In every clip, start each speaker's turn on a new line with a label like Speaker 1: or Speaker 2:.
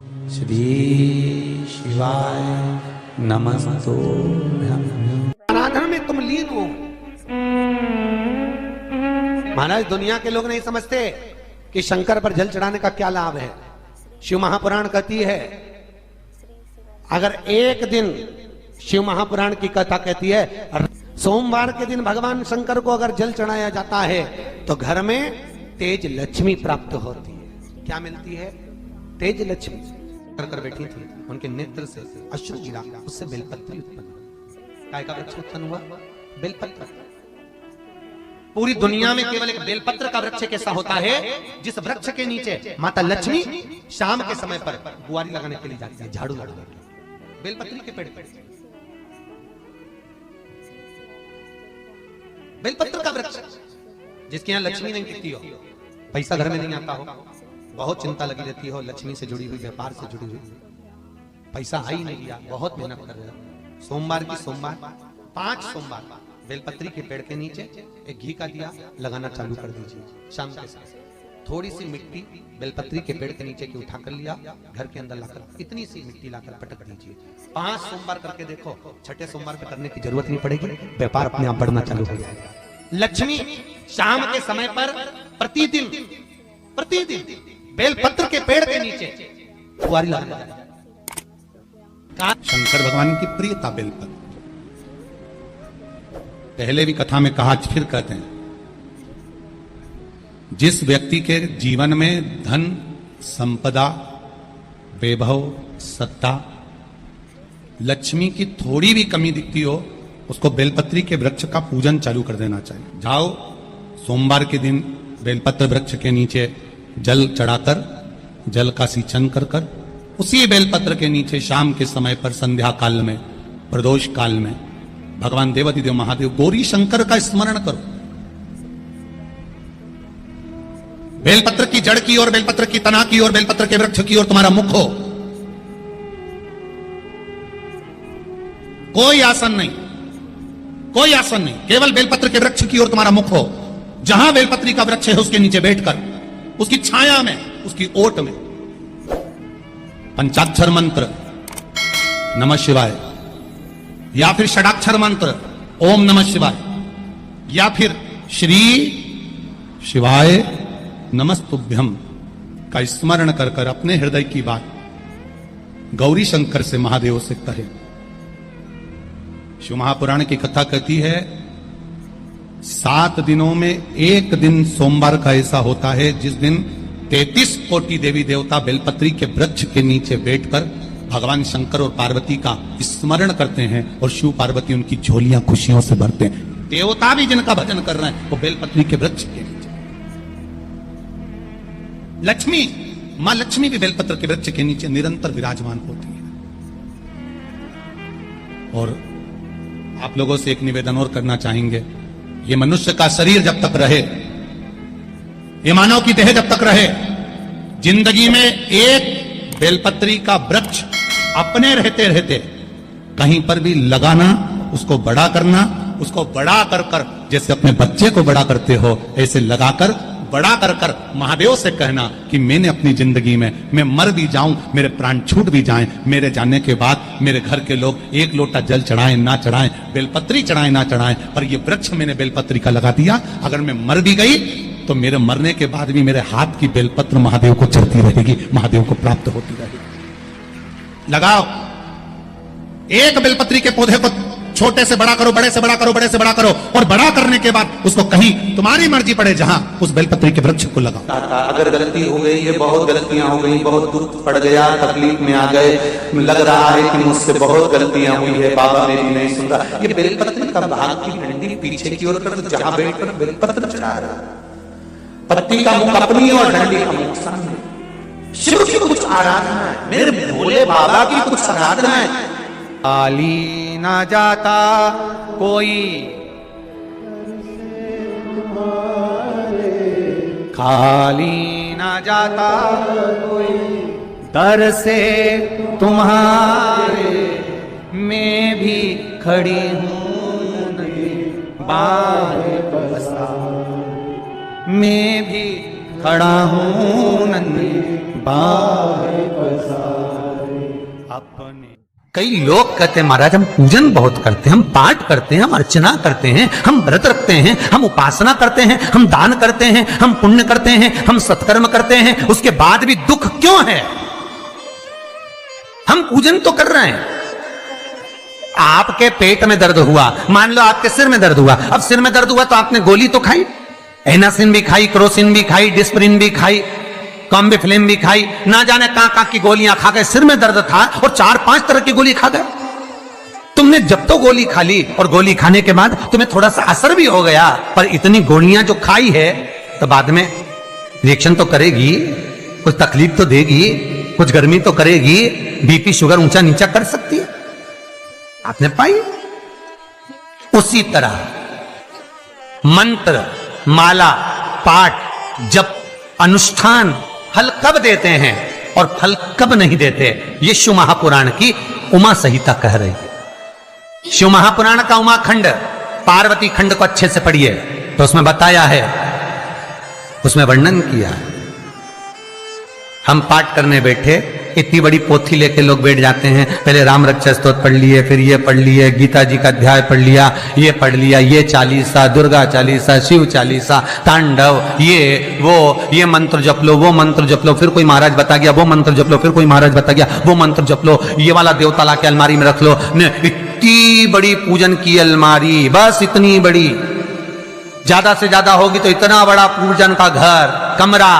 Speaker 1: श्री शिवाय नमस्तुभ्यं।
Speaker 2: आराधना में तुम लीन हो। महाराज दुनिया के लोग नहीं समझते कि शंकर पर जल चढ़ाने का क्या लाभ है। शिव महापुराण कहती है, अगर एक दिन शिव महापुराण की कथा कहती है सोमवार के दिन भगवान शंकर को अगर जल चढ़ाया जाता है तो घर में तेज लक्ष्मी प्राप्त होती है। क्या मिलती है? तेज लक्ष्मी। कर बैठी थी, उनके नेत्र से अश्रु गिरा, उससे बेलपत्री उत्पन्न हुआ। काय का वृक्ष उत्पन्न हुआ? बेलपत्र। पूरी दुनिया में केवल एक बेलपत्र का वृक्ष कैसा होता है जिस वृक्ष के नीचे माता लक्ष्मी शाम के समय पर बुआरी लगाने के लिए जाती है, झाड़ू लगाने के लिए। बेलपत्री के पेड़ पर बेलपत्र का वृक्ष, जिसके यहाँ लक्ष्मी नहीं टिकती हो, पैसा घर में नहीं आता हो, बहुत चिंता लगी रहती हो, लक्ष्मी से जुड़ी हुई, व्यापार से जुड़ी हुई, पैसा आ ही नहीं गया, बहुत मेहनत कर रहे हो। सोमवार की सोमवार 5 सोमवार बेलपत्री के पेड़ के नीचे एक घी का दिया लगाना चालू कर दीजिए। शाम के साथ थोड़ी सी मिट्टी बेलपत्री के पेड़ के नीचे की उठा कर लिया, घर के अंदर लाकर इतनी सी मिट्टी लाकर पटक दीजिए। 5 सोमवार करके देखो, छठे सोमवार पे करने की जरूरत नहीं पड़ेगी, व्यापार अपने आप बढ़ना चालू हो जाएगा। लक्ष्मी शाम के समय पर प्रतिदिन बेलपत्र के पेड़ के नीचे बुआरी लगाना।
Speaker 3: शंकर भगवान की प्रियता बेलपत्र। पहले भी कथा में कहा, फिर कहते हैं, जिस व्यक्ति के जीवन में धन, संपदा, वैभव, सत्ता, लक्ष्मी की थोड़ी भी कमी दिखती हो, उसको बेलपत्री के वृक्ष का पूजन चालू कर देना चाहिए। जाओ सोमवार के दिन बेलपत्र वृक्ष के नीचे जल चढ़ाकर, जल का सिंचन कर कर, उसी बेलपत्र के नीचे शाम के समय पर संध्या काल में, प्रदोष काल में भगवान देवाधिदेव महादेव गौरी शंकर का स्मरण करो। बेलपत्र की जड़ की ओर, बेलपत्र की तना की ओर, बेलपत्र के वृक्ष की ओर तुम्हारा मुख हो। कोई आसन नहीं, कोई आसन नहीं, केवल बेलपत्र के वृक्ष की ओर तुम्हारा मुख हो। जहां बेलपत्री का वृक्ष है उसके नीचे बैठकर, उसकी छाया में, उसकी ओट में पंचाक्षर मंत्र नमः शिवाय, या फिर षडाक्षर मंत्र ओम नमः शिवाय, या फिर श्री शिवाय नमस्तुभ्यम का स्मरण कर कर अपने हृदय की बात गौरी शंकर से, महादेव से कहे। शिव महापुराण की कथा कहती है, 7 दिनों में एक दिन सोमवार का ऐसा होता है जिस दिन 33 कोटि देवी देवता बेलपत्री के वृक्ष के नीचे बैठकर भगवान शंकर और पार्वती का स्मरण करते हैं और शिव पार्वती उनकी झोलियां खुशियों से भरते हैं। देवता भी जिनका भजन कर रहे हैं वो बेलपत्री के वृक्ष के नीचे। लक्ष्मी, मां लक्ष्मी भी बेलपत्र के वृक्ष के नीचे निरंतर विराजमान होती है। और आप लोगों से एक निवेदन और करना चाहेंगे, ये मनुष्य का शरीर जब तक रहे, ये मानव की देह जब तक रहे, जिंदगी में एक बेलपत्री का वृक्ष अपने रहते रहते कहीं पर भी लगाना, उसको बड़ा करना, उसको बड़ा कर कर जैसे अपने बच्चे को बड़ा करते हो ऐसे लगाकर बड़ा कर कर महादेव से कहना कि मैंने अपनी जिंदगी में, मैं मर भी जाऊं, मेरे प्राण छूट भी जाएं, मेरे जाने के बाद मेरे घर के लोग एक लोटा जल चढ़ाएं ना चढ़ाएं, बेलपत्री चढ़ाएं ना चढ़ाएं, पर ये वृक्ष मैंने बेलपत्री का लगा दिया, अगर मैं मर भी गई तो मेरे मरने के बाद भी मेरे हाथ की बेलपत्र महादेव को चढ़ती रहेगी, महादेव को प्राप्त होती रहेगी। लगाओ, एक बेलपत्री के पौधे को छोटे से बड़ा करो, बड़े से बड़ा करो, बड़े से बड़ा करो, और बड़ा करने के बाद उसको कहीं तुम्हारी मर्जी पड़े जहां, उस बेलपत्री के वृक्ष को लगाओ।
Speaker 1: अगर गलती हो गई, ये बहुत गलतियां हो गई, बहुत दुख पड़ गया, तकलीफ में आ गए, लग रहा है कि मुझसे बहुत गलतियां हुई है, बाबा मेरी नहीं सुन रहा, ये बेलपत्री का भाग की डंडी पीछे की ओर कर, जहां बैठकर बेलपत्र चढ़ा रहा, पत्ती का मुख अपनी और डंडी का मुख सामने। शिव की कुछ आराधना है, मेरे भोले बाबा की कुछ आराधना है।
Speaker 2: खाली ना जाता कोई, खाली ना जाता कोई, दर से तुम्हारे मैं भी खड़ी हूं बाहे बसा, मैं भी खड़ा हूं नन्ही बाहे बसा।
Speaker 3: अपने।
Speaker 4: कई लोग कहते हैं महाराज हम पूजन बहुत करते हैं, हम पाठ करते हैं, हम अर्चना करते हैं, हम व्रत रखते हैं, हम उपासना करते हैं, हम दान करते हैं, हम पुण्य करते हैं, हम सत्कर्म करते हैं, उसके बाद भी दुख क्यों है? हम पूजन तो कर रहे हैं। आपके पेट में दर्द हुआ, मान लो आपके सिर में दर्द हुआ, अब सिर में दर्द हुआ तो आपने गोली तो खाई, एनासिन भी खाई, क्रोसिन भी खाई, डिस्प्रिन भी खाई, कॉम्बिफ्लिन भी खाई, ना जाने कहां की गोलियां खा गए, सिर में दर्द था और 4-5 तरह की गोली खा गए। तुमने जब तो गोली खा ली और गोली खाने के बाद तुम्हें थोड़ा सा असर भी हो गया, पर इतनी गोलियां जो खाई है तो बाद में रिएक्शन तो करेगी, कुछ तकलीफ तो देगी, कुछ गर्मी तो करेगी, बीपी शुगर ऊंचा नीचा कर सकती है, आपने पाई। उसी तरह मंत्र, माला, पाठ, जप, अनुष्ठान फल कब देते हैं और फल कब नहीं देते, ये शिव महापुराण की उमा संहिता कह रही है। शिव महापुराण का उमा खंड, पार्वती खंड को अच्छे से पढ़िए तो उसमें बताया है, उसमें वर्णन किया है। हम पाठ करने बैठे, इतनी बड़ी पोथी लेके लोग बैठ जाते हैं, पहले राम रक्षा स्तोत्र पढ़ लिए, फिर ये पढ़ लिए, गीता जी का अध्याय पढ़ लिया, ये पढ़ लिया, ये चालीसा, दुर्गा चालीसा, शिव चालीसा, तांडव, ये मंत्र जप लो, वो मंत्र जप लो, फिर कोई महाराज बता गया वो मंत्र जप लो, फिर कोई महाराज बता गया वो मंत्र जप लो, ये वाला देवता ला के अलमारी में रख लो। इतनी बड़ी पूजन की अलमारी, बस इतनी बड़ी, ज्यादा से ज्यादा होगी तो इतना बड़ा पूजन का घर, कमरा,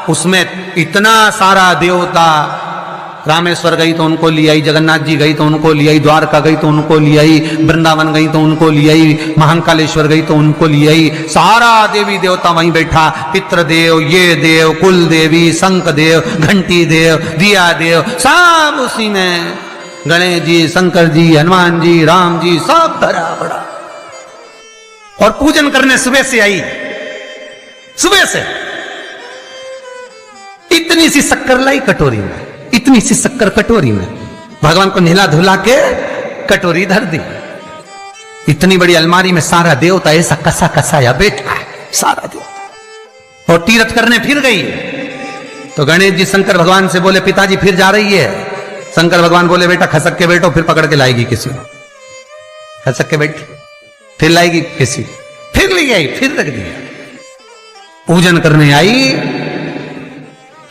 Speaker 4: उसमें इतना सारा देवता। रामेश्वर गई तो उनको ले आई, जगन्नाथ जी गई तो उनको ले आई, द्वारका गई तो उनको ले आई, वृंदावन गई तो उनको ले आई, महाकालेश्वर गई तो उनको ले आई, सारा देवी देवता वहीं बैठा, पितृदेव, ये देव, कुल देवी, शंख देव, घंटी देव, दिया देव, सब उसी में, गणेश जी, शंकर जी, हनुमान जी, राम जी, सब भरा पड़ा। और पूजन करने सुबह से आई, सुबह से इतनी सी शक्कर लाई कटोरी में, इतनी सी शक्कर कटोरी में, भगवान को नहला धुला के कटोरी धर दी। इतनी बड़ी अलमारी में सारा देवता ऐसा कसा कसाया बैठा है, सारा देवता। और तीर्थ करने फिर गई तो गणेश जी शंकर भगवान से बोले पिताजी फिर जा रही है। शंकर भगवान बोले बेटा खसक के बैठो, फिर पकड़ के लाएगी किसी को, खसक के बैठ, फिर लाएगी किसी, फिर ले आई, फिर रख दिया। पूजन करने आई,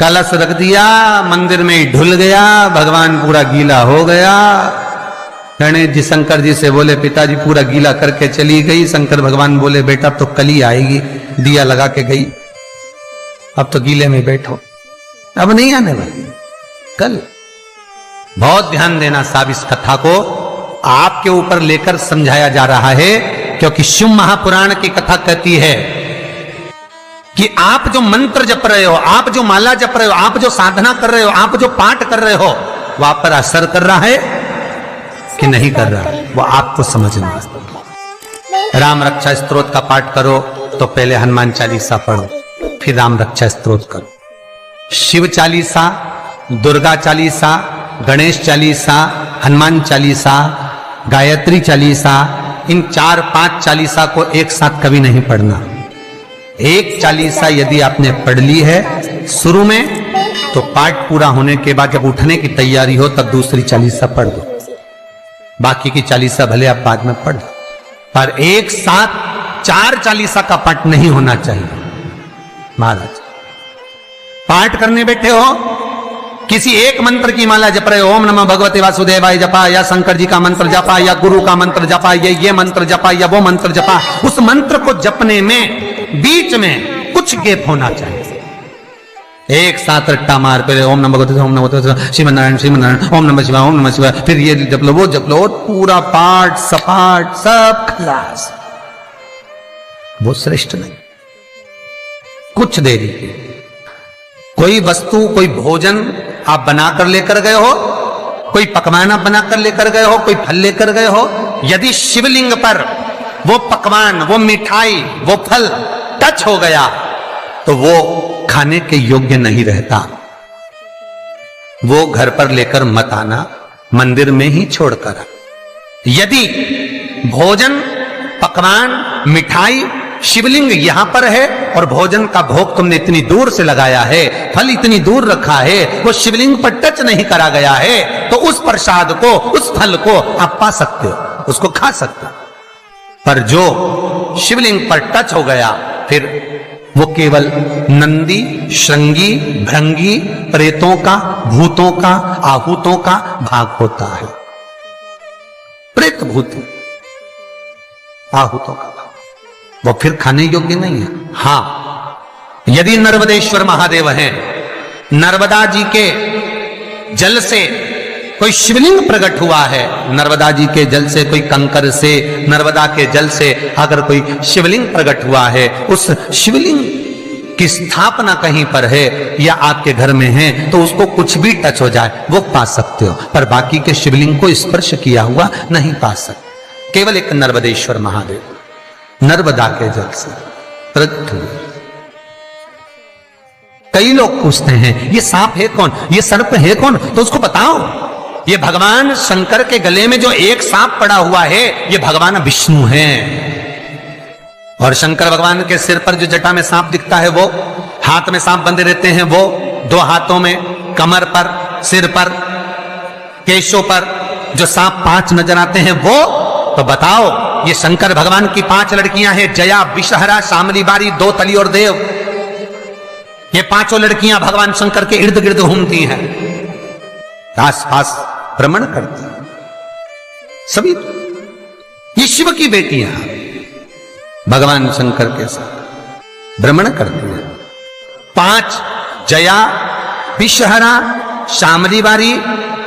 Speaker 4: कलश रख दिया, मंदिर में ढुल गया, भगवान पूरा गीला हो गया। गणेश जी शंकर जी से बोले पिताजी पूरा गीला करके चली गई। शंकर भगवान बोले बेटा तो कल ही आएगी, दिया लगा के गई, अब तो गीले में बैठो, अब नहीं आने वाली, कल। बहुत ध्यान देना साहब, इस कथा को आपके ऊपर लेकर समझाया जा रहा है, क्योंकि शिव महापुराण की कथा कहती है कि आप जो मंत्र जप रहे हो, आप जो माला जप रहे हो, आप जो साधना कर रहे हो, आप जो पाठ कर रहे हो, वह आप पर असर कर रहा है कि नहीं कर रहा है, वो आपको समझना है। राम रक्षा स्तोत्र का पाठ करो तो पहले हनुमान चालीसा पढ़ो, फिर राम रक्षा स्तोत्र करो। शिव चालीसा, दुर्गा चालीसा, गणेश चालीसा, हनुमान चालीसा, गायत्री चालीसा, इन 4-5 चालीसा को एक साथ कभी नहीं पढ़ना। एक चालीसा यदि आपने पढ़ ली है शुरू में, तो पाठ पूरा होने के बाद जब उठने की तैयारी हो तब दूसरी चालीसा पढ़ दो, बाकी की चालीसा भले आप बाद में पढ़, पर एक साथ 4 चालीसा का पाठ नहीं होना चाहिए। महाराज पाठ करने बैठे हो, किसी एक मंत्र की माला जप रहे हो, ओम नमः भगवते वासुदेवाय जपा, या शंकर जी का मंत्र जपा, या गुरु का मंत्र जपा, या ये मंत्र जपा, या वो मंत्र जपा, उस मंत्र को जपने में बीच में कुछ गैप होना चाहिए। एक साथ रट्टा मार, पहले ओम नमः भगवते, ओम नमः भगवते, श्रीमन्नारायण श्रीमन्नारायण, ओम नमः शिवाय, ओम नमः शिवाय, फिर ये जप लो, वो जप लो, और पूरा पाठ सपाट सब खलास, वो श्रेष्ठ नहीं। कुछ देरी की कोई वस्तु, कोई भोजन आप बनाकर लेकर गए हो, कोई पकवान आप बनाकर लेकर गए हो, कोई फल लेकर गए हो, यदि शिवलिंग पर वो पकवान, वो मिठाई, वो फल टच हो गया तो वो खाने के योग्य नहीं रहता। वो घर पर लेकर मत आना, मंदिर में ही छोड़कर। यदि भोजन, पकवान, मिठाई, शिवलिंग यहां पर है और भोजन का भोग तुमने इतनी दूर से लगाया है, फल इतनी दूर रखा है, वो शिवलिंग पर टच नहीं करा गया है, तो उस प्रसाद को, उस फल को आप पा सकते हो, उसको खा सकते हो। पर जो शिवलिंग पर टच हो गया, फिर वो केवल नंदी, श्रृंगी, भृंगी, प्रेतों का, भूतों का, आहूतों का भाग होता है। प्रेत भूत आहूतों का भाग, वो फिर खाने योग्य नहीं है। हां, यदि नर्मदेश्वर महादेव हैं, नर्मदा जी के जल से कोई शिवलिंग प्रकट हुआ है, नर्मदा जी के जल से, कोई कंकर से, नर्मदा के जल से अगर कोई शिवलिंग प्रकट हुआ है, उस शिवलिंग की स्थापना कहीं पर है या आपके घर में है, तो उसको कुछ भी टच हो जाए वो पा सकते हो, पर बाकी के शिवलिंग को स्पर्श किया हुआ नहीं पा सकते। केवल एक नर्मदेश्वर महादेव नर्मदा के जल से प्रकट हुए। कई लोग पूछते हैं ये सांप है कौन, ये सर्प है कौन, तो उसको बताओ, ये भगवान शंकर के गले में जो एक सांप पड़ा हुआ है, ये भगवान विष्णु हैं। और शंकर भगवान के सिर पर जो जटा में सांप दिखता है, वो हाथ में सांप बंधे रहते हैं, वो दो हाथों में, कमर पर, सिर पर, केशों पर जो सांप 5 नजर आते हैं, वो तो बताओ, ये शंकर भगवान की 5 लड़कियां हैं, जया, विषहरा, शामली बारी, दो तली और देव। ये 5 लड़कियां भगवान शंकर के इर्द गिर्द घूमती हैं, आस पास भ्रमण करती हैं, सभी ये शिव की बेटियां भगवान शंकर के साथ भ्रमण करती हैं। 5 जया, विषहरा, शामली बारी,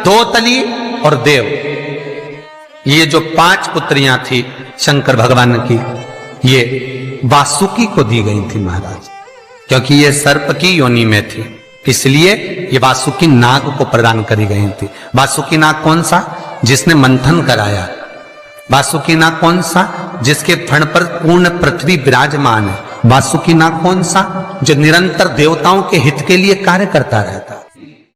Speaker 4: दो तली और देव, ये जो 5 पुत्रियां थी शंकर भगवान की, ये वासुकी को दी गई थी महाराज, क्योंकि ये सर्प की योनि में थी, इसलिए ये वासुकी नाग को प्रदान करी गई थी। वासुकी नाग कौन सा? जिसने मंथन कराया। वासुकी नाग कौन सा? जिसके फण पर पूर्ण पृथ्वी विराजमान है। वासुकी नाग कौन सा? जो निरंतर देवताओं के हित के लिए कार्य करता रहता।